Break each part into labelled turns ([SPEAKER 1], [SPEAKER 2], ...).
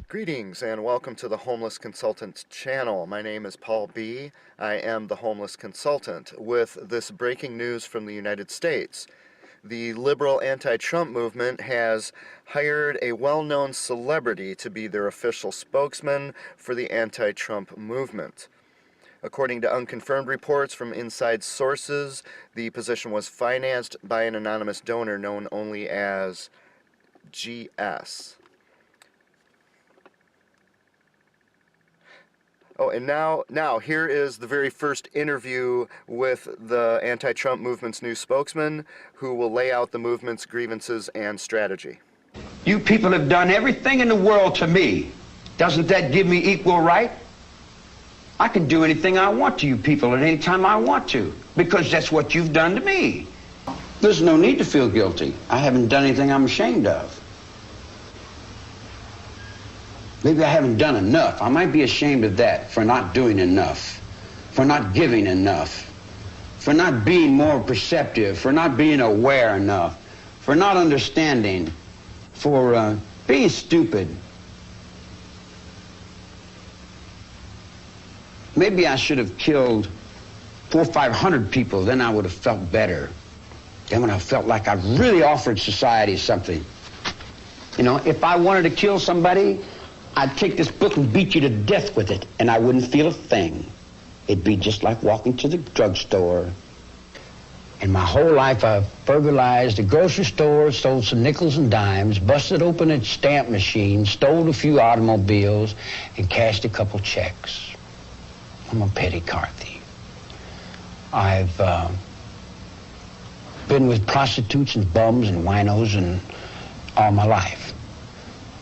[SPEAKER 1] Greetings and welcome to the Homeless Consultant channel. My name is Paul B. I am the Homeless Consultant with this breaking news from the United States. The liberal anti-Trump movement has hired a well-known celebrity to be their official spokesman for the anti-Trump movement. According to unconfirmed reports from inside sources, the position was financed by an anonymous donor known only as GS. Oh, and now here is the very first interview with the anti-Trump movement's new spokesman, who will lay out the movement's grievances and strategy.
[SPEAKER 2] You people have done everything in the world to me. Doesn't that give me equal right? I can do anything I want to you people at any time I want to, because that's what you've done to me. There's no need to feel guilty. I haven't done anything I'm ashamed of. Maybe I haven't done enough. I might be ashamed of that, for not doing enough, for not giving enough, for not being more perceptive, for not being aware enough, for not understanding, for being stupid. Maybe I should have killed 400 or 500 people, then I would have felt better. Then when I felt like I really offered society something. You know, if I wanted to kill somebody, I'd take this book and beat you to death with it, and I wouldn't feel a thing. It'd be just like walking to the drugstore. And my whole life I've burglarized a grocery store, stole some nickels and dimes, busted open a stamp machine, stole a few automobiles, and cashed a couple checks. I'm a petty car thief. I've been with prostitutes and bums and winos and all my life.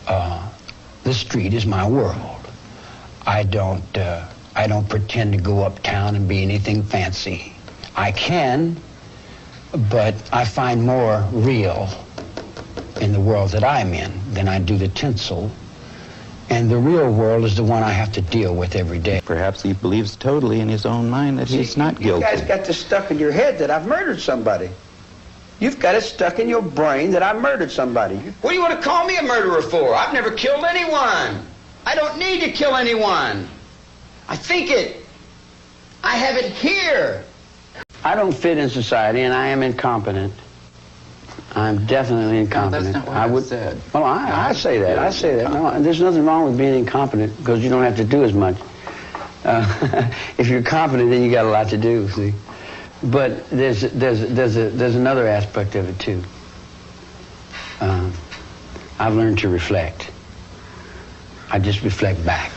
[SPEAKER 2] The street is my world. I don't pretend to go uptown and be anything fancy. I can, but I find more real in the world that I'm in than I do the tinsel. And the real world is the one I have to deal with every day.
[SPEAKER 3] Perhaps he believes totally in his own mind that he's not guilty.
[SPEAKER 2] You guys got this stuck in your head that I've murdered somebody. You've got it stuck in your brain that I murdered somebody. What do you want to call me a murderer for? I've never killed anyone. I don't need to kill anyone. I think it. I have it here. I don't fit in society, and I am incompetent. I'm definitely incompetent.
[SPEAKER 3] No, that's not what I said.
[SPEAKER 2] Well, I say that. I say that. No, there's nothing wrong with being incompetent because you don't have to do as much. If you're competent, then you got a lot to do. See. But there's another aspect of it too. I've learned to reflect. I just reflect back.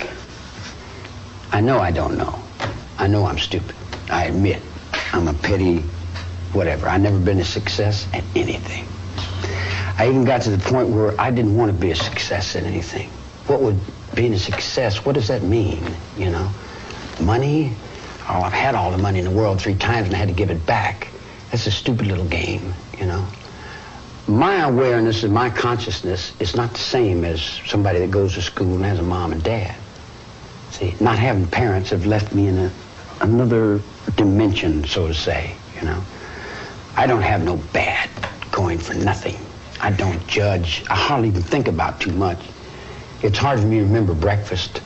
[SPEAKER 2] I know I don't know. I know I'm stupid. I admit I'm a petty whatever. I've never been a success at anything. I even got to the point where I didn't want to be a success at anything. What would being a success, what does that mean, you know? Money? Oh, I've had all the money in the world 3 times and I had to give it back. That's a stupid little game, you know? My awareness and my consciousness is not the same as somebody that goes to school and has a mom and dad. See, not having parents have left me in another dimension, so to say, you know? I don't have no bad going for nothing. I don't judge. I hardly even think about too much. It's hard for me to remember breakfast.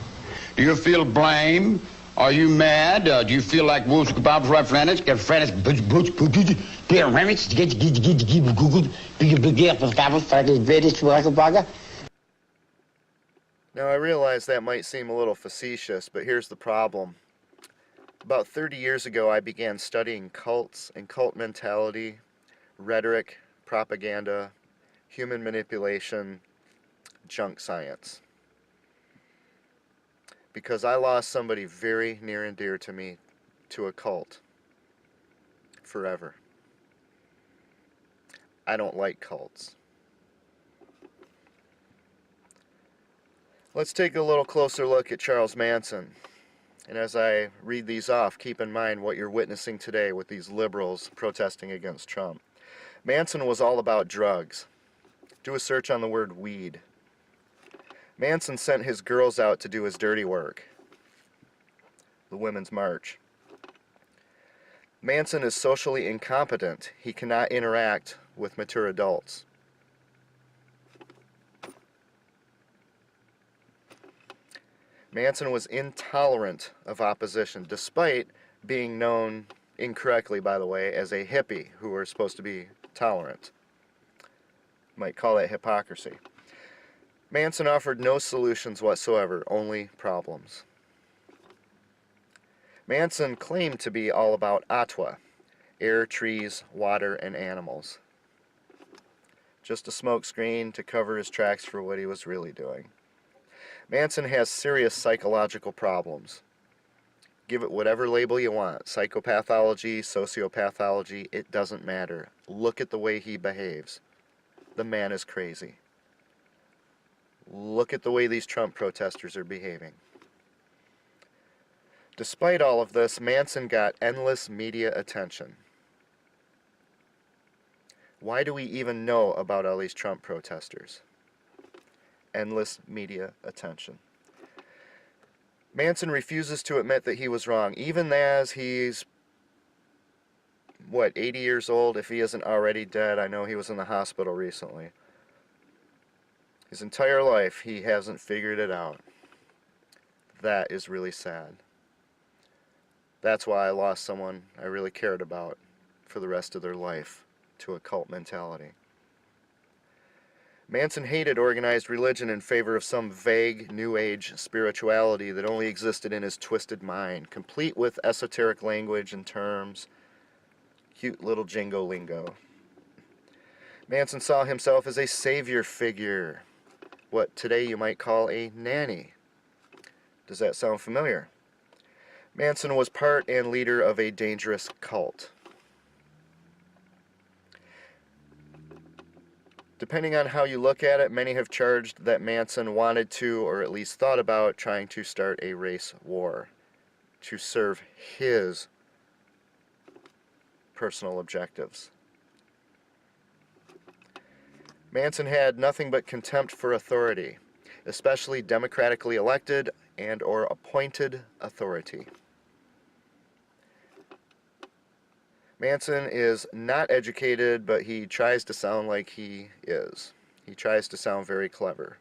[SPEAKER 2] Do you feel blame? Are you mad? Do you feel like Wolves Kebabs right friends? Get friends.
[SPEAKER 1] Now I realize that might seem a little facetious, but here's the problem. About 30 years ago, I began studying cults and cult mentality, rhetoric, propaganda, human manipulation, junk science. Because I lost somebody very near and dear to me to a cult forever. I don't like cults. Let's take a little closer look at Charles Manson. And as I read these off, keep in mind what you're witnessing today with these liberals protesting against Trump. Manson was all about drugs. Do a search on the word weed. Manson sent his girls out to do his dirty work. The Women's March. Manson is socially incompetent. He cannot interact with mature adults. Manson was intolerant of opposition, despite being known incorrectly, by the way, as a hippie who were supposed to be tolerant. Might call that hypocrisy. Manson offered no solutions whatsoever, only problems. Manson claimed to be all about Atwa, air, trees, water, and animals. Just a smokescreen to cover his tracks for what he was really doing. Manson has serious psychological problems. Give it whatever label you want. Psychopathology, sociopathology, it doesn't matter. Look at the way he behaves. The man is crazy. Look at the way these Trump protesters are behaving. Despite all of this, Manson got endless media attention. Why do we even know about all these Trump protesters? Endless media attention. Manson refuses to admit that he was wrong, even as he's, 80 years old, if he isn't already dead. I know he was in the hospital recently. His entire life, he hasn't figured it out. That is really sad. That's why I lost someone I really cared about for the rest of their life to a cult mentality. Manson hated organized religion in favor of some vague New Age spirituality that only existed in his twisted mind, complete with esoteric language and terms, cute little jingo lingo. Manson saw himself as a savior figure, what today you might call a nanny. Does that sound familiar? Manson was part and leader of a dangerous cult. Depending on how you look at it, many have charged that Manson wanted to, or at least thought about, trying to start a race war to serve his personal objectives. Manson had nothing but contempt for authority, especially democratically elected and or appointed authority. Manson is not educated, but he tries to sound like he is. He tries to sound very clever.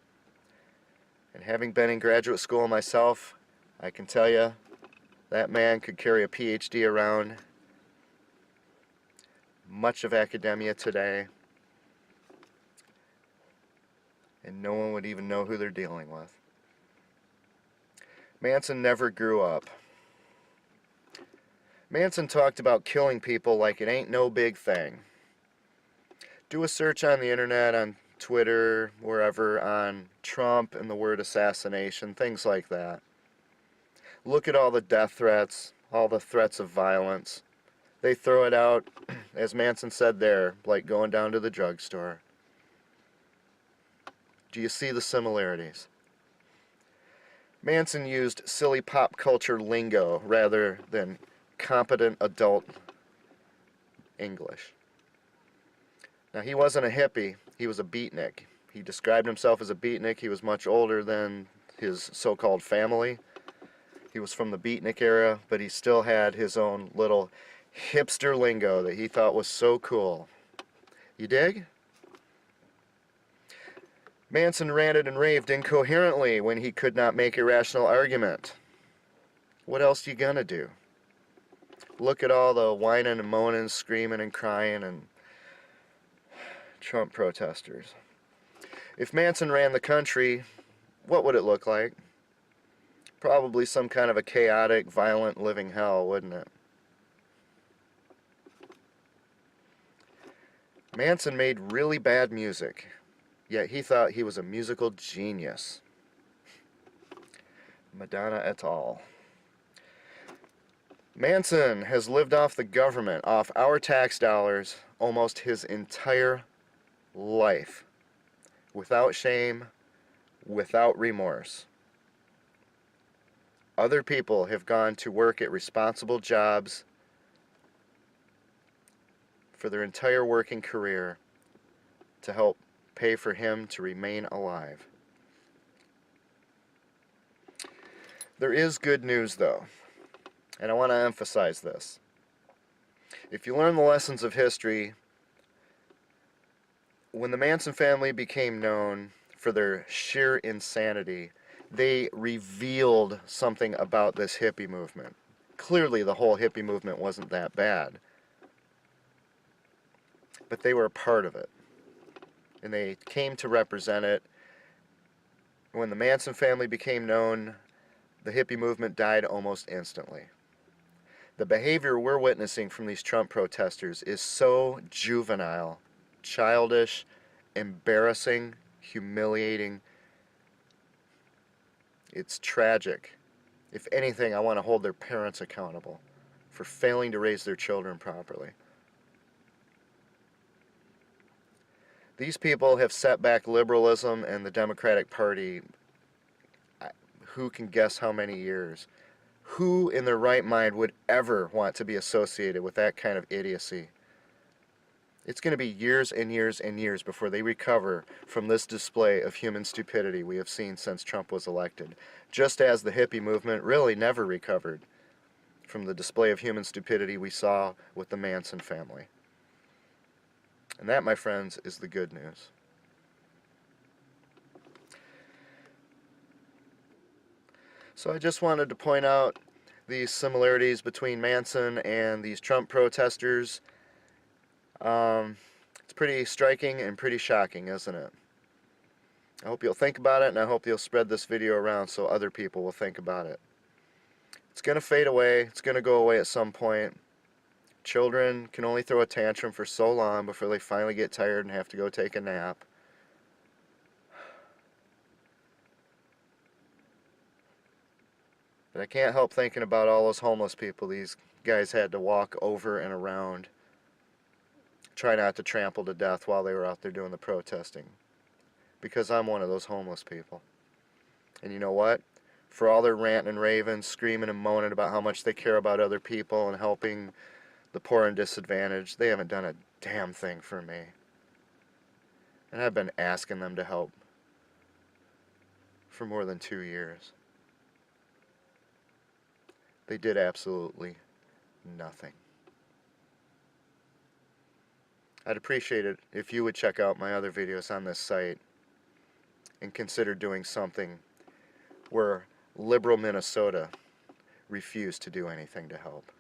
[SPEAKER 1] And having been in graduate school myself, I can tell you that man could carry a PhD around much of academia today, and no one would even know who they're dealing with. Manson never grew up. Manson talked about killing people like it ain't no big thing. Do a search on the internet, on Twitter, wherever, on Trump and the word assassination, things like that. Look at all the death threats, all the threats of violence. They throw it out, as Manson said there, like going down to the drugstore. Do you see the similarities? Manson used silly pop culture lingo rather than competent adult English. Now, he wasn't a hippie, he was a beatnik. He described himself as a beatnik. He was much older than his so-called family. He was from the beatnik era, but he still had his own little hipster lingo that he thought was so cool. You dig? Manson ranted and raved incoherently when he could not make a rational argument. What else you gonna do? Look at all the whining and moaning, screaming and crying and Trump protesters. If Manson ran the country, what would it look like? Probably some kind of a chaotic, violent, living hell, wouldn't it? Manson made really bad music, yet he thought he was a musical genius. Madonna et al. Manson has lived off the government, off our tax dollars, almost his entire life, without shame, without remorse. Other people have gone to work at responsible jobs for their entire working career to help pay for him to remain alive. There is good news, though. And I want to emphasize this. If you learn the lessons of history, when the Manson family became known for their sheer insanity, they revealed something about this hippie movement. Clearly the whole hippie movement wasn't that bad, but they were a part of it, and they came to represent it. When the Manson family became known, the hippie movement died almost instantly. The behavior we're witnessing from these Trump protesters is so juvenile, childish, embarrassing, humiliating. It's tragic. If anything, I want to hold their parents accountable for failing to raise their children properly. These people have set back liberalism and the Democratic Party, who can guess how many years? Who in their right mind would ever want to be associated with that kind of idiocy? It's going to be years and years and years before they recover from this display of human stupidity we have seen since Trump was elected, just as the hippie movement really never recovered from the display of human stupidity we saw with the Manson family. And that, my friends, is the good news. So I just wanted to point out these similarities between Manson and these Trump protesters. It's pretty striking and pretty shocking, isn't it? I hope you'll think about it, and I hope you'll spread this video around so other people will think about it. It's going to fade away. It's going to go away at some point. Children can only throw a tantrum for so long before they finally get tired and have to go take a nap. But I can't help thinking about all those homeless people these guys had to walk over and around, try not to trample to death while they were out there doing the protesting. Because I'm one of those homeless people. And you know what? For all their ranting and raving, screaming and moaning about how much they care about other people and helping the poor and disadvantaged, they haven't done a damn thing for me. And I've been asking them to help for more than 2 years. They did absolutely nothing. I'd appreciate it if you would check out my other videos on this site and consider doing something where liberal Minnesota refused to do anything to help.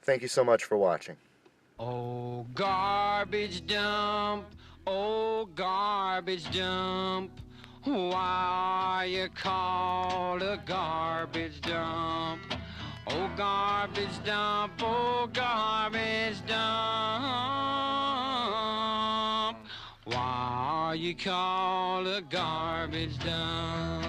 [SPEAKER 1] Thank you so much for watching.
[SPEAKER 4] Oh, garbage dump, oh, garbage dump. Why are you called a garbage dump? Oh, garbage dump, oh, garbage dump. Why are you called a garbage dump?